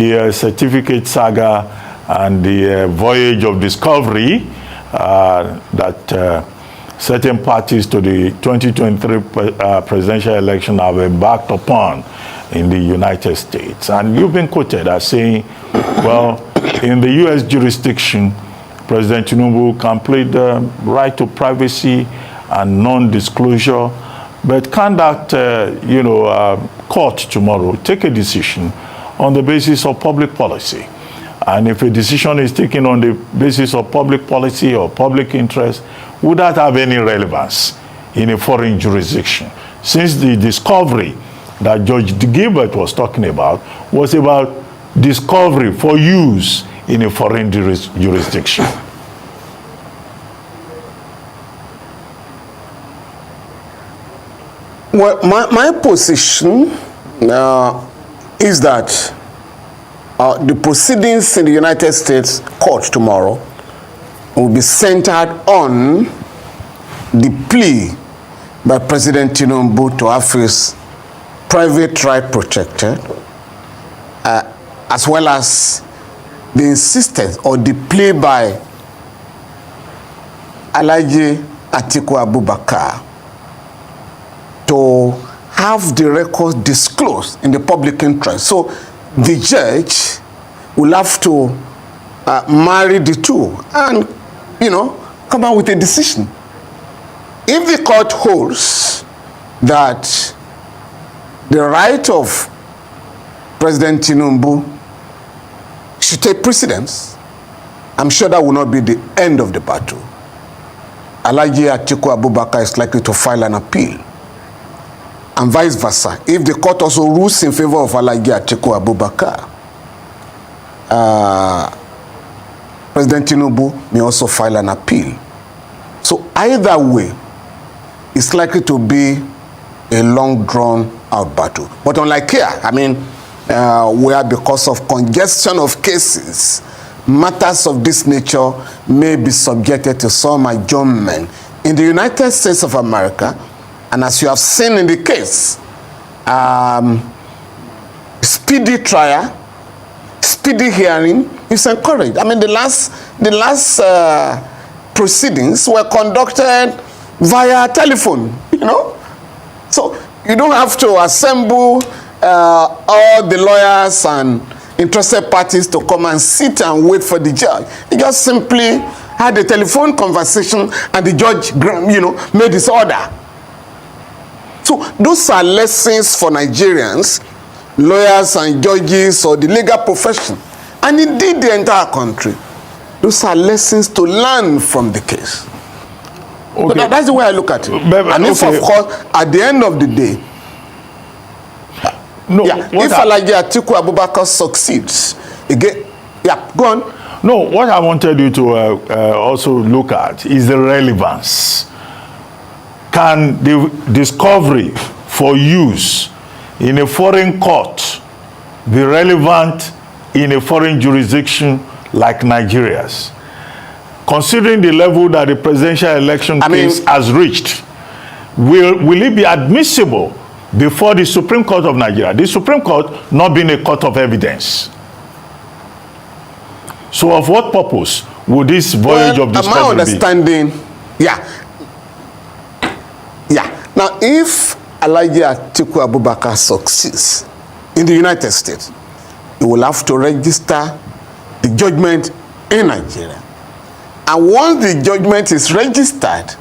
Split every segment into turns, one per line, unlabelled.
the certificate saga and the voyage of discovery that certain parties to the 2023 presidential election have embarked upon in the United States. And you've been quoted as saying, well, in the U.S. jurisdiction, President Tinubu can plead the right to privacy and non-disclosure, but can that, court tomorrow take a decision on the basis of public policy? And if a decision is taken on the basis of public policy or public interest, would that have any relevance in a foreign jurisdiction? Since the discovery that Judge Gilbert was talking about was about discovery for use in a foreign jurisdiction.
Well, my position is that the proceedings in the United States court tomorrow will be centered on the plea by President Tinubu to have his private right protected, as well as the insistence or the plea by Atiku Abubakar to have the records disclosed in the public interest. So the judge will have to marry the two and, come out with a decision. If the court holds that the right of President Tinubu should take precedence, I'm sure that will not be the end of the battle. Atiku Abubakar is likely to file an appeal, and vice versa. If the court also rules in favor of Atiku Abubakar, President Tinubu may also file an appeal. So either way, it's likely to be a long drawn out battle. But unlike here, where because of congestion of cases, matters of this nature may be subjected to some adjournment. In the United States of America, and as you have seen in the case, speedy trial, speedy hearing is encouraged. The last proceedings were conducted via telephone, So you don't have to assemble all the lawyers and interested parties to come and sit and wait for the judge. You just simply had a telephone conversation and the judge, made his order. So those are lessons for Nigerians, lawyers and judges or the legal profession, and indeed the entire country. Those are lessons to learn from the case. Okay. So that's the way I look at it. And if, of course, at the end of the day, if Atiku Abubakar succeeds, again, go on.
No, what I wanted you to also look at is the relevance. Can the discovery for use in a foreign court be relevant in a foreign jurisdiction like Nigeria's? Considering the level that the presidential election case has reached, will it be admissible before the Supreme Court of Nigeria? The Supreme Court not being a court of evidence. So of what purpose would this voyage of discovery
my understanding, be? Now, if Atiku Abubakar succeeds in the United States, he will have to register the judgment in Nigeria. And once the judgment is registered,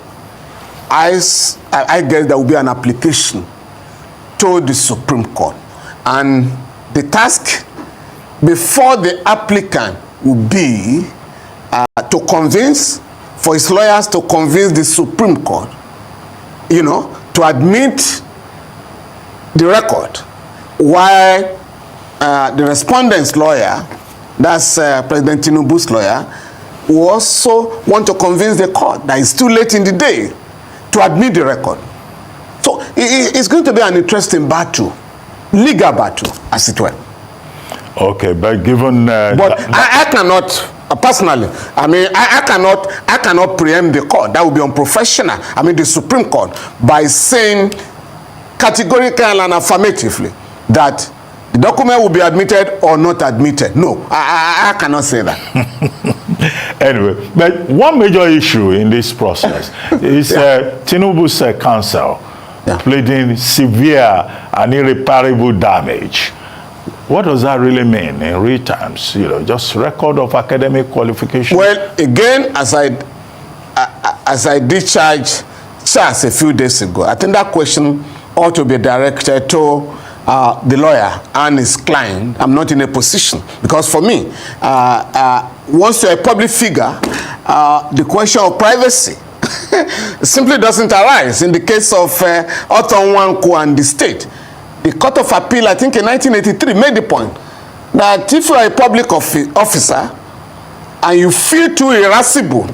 I guess there will be an application to the Supreme Court. And the task before the applicant will be to convince, for his lawyers to convince the Supreme Court, to admit the record, while the respondent's lawyer, that's President Tinubu's lawyer, will also want to convince the court that it's too late in the day to admit the record. So it's going to be an interesting battle, legal battle, as it were.
Okay, but given
but I cannot personally, I cannot preempt the court. That would be unprofessional. The Supreme Court, by saying categorically and affirmatively that the the document will be admitted or not admitted. No, I cannot say that.
Anyway, but one major issue in this process is Tinubu's counsel pleading severe and irreparable damage. What does that really mean in real terms? You know, just record of academic qualification? Well,
again, as I discharged Charles a few days ago, I think that question ought to be directed to the lawyer and his client. I'm not in a position, because for me, once you're a public figure, the question of privacy simply doesn't arise. In the case of Oton Nwankwo and the state, the Court of Appeal, I think in 1983, made the point that if you are a public officer and you feel too irascible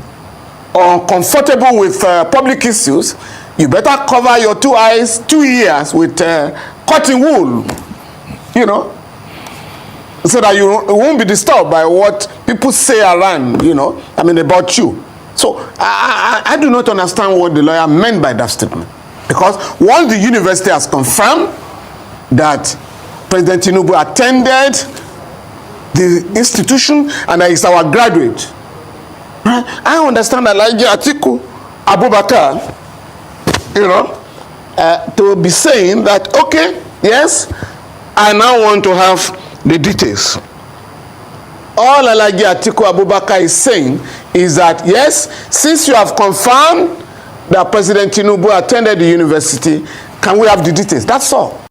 or uncomfortable with public issues, you better cover your 2 eyes, 2 ears with cotton wool, you know, so that you won't be disturbed by what people say around, you know, I mean, about you. So I do not understand what the lawyer meant by that statement. Because once the university has confirmed that President Tinubu attended the institution and that is our graduate, right? I understand that like Atiku Abubakar, you know, to be saying that, okay, yes, I now want to have the details. All Alhaji Atiku Abubakar is saying is that, yes, since you have confirmed that President Tinubu attended the university, can we have the details? That's all.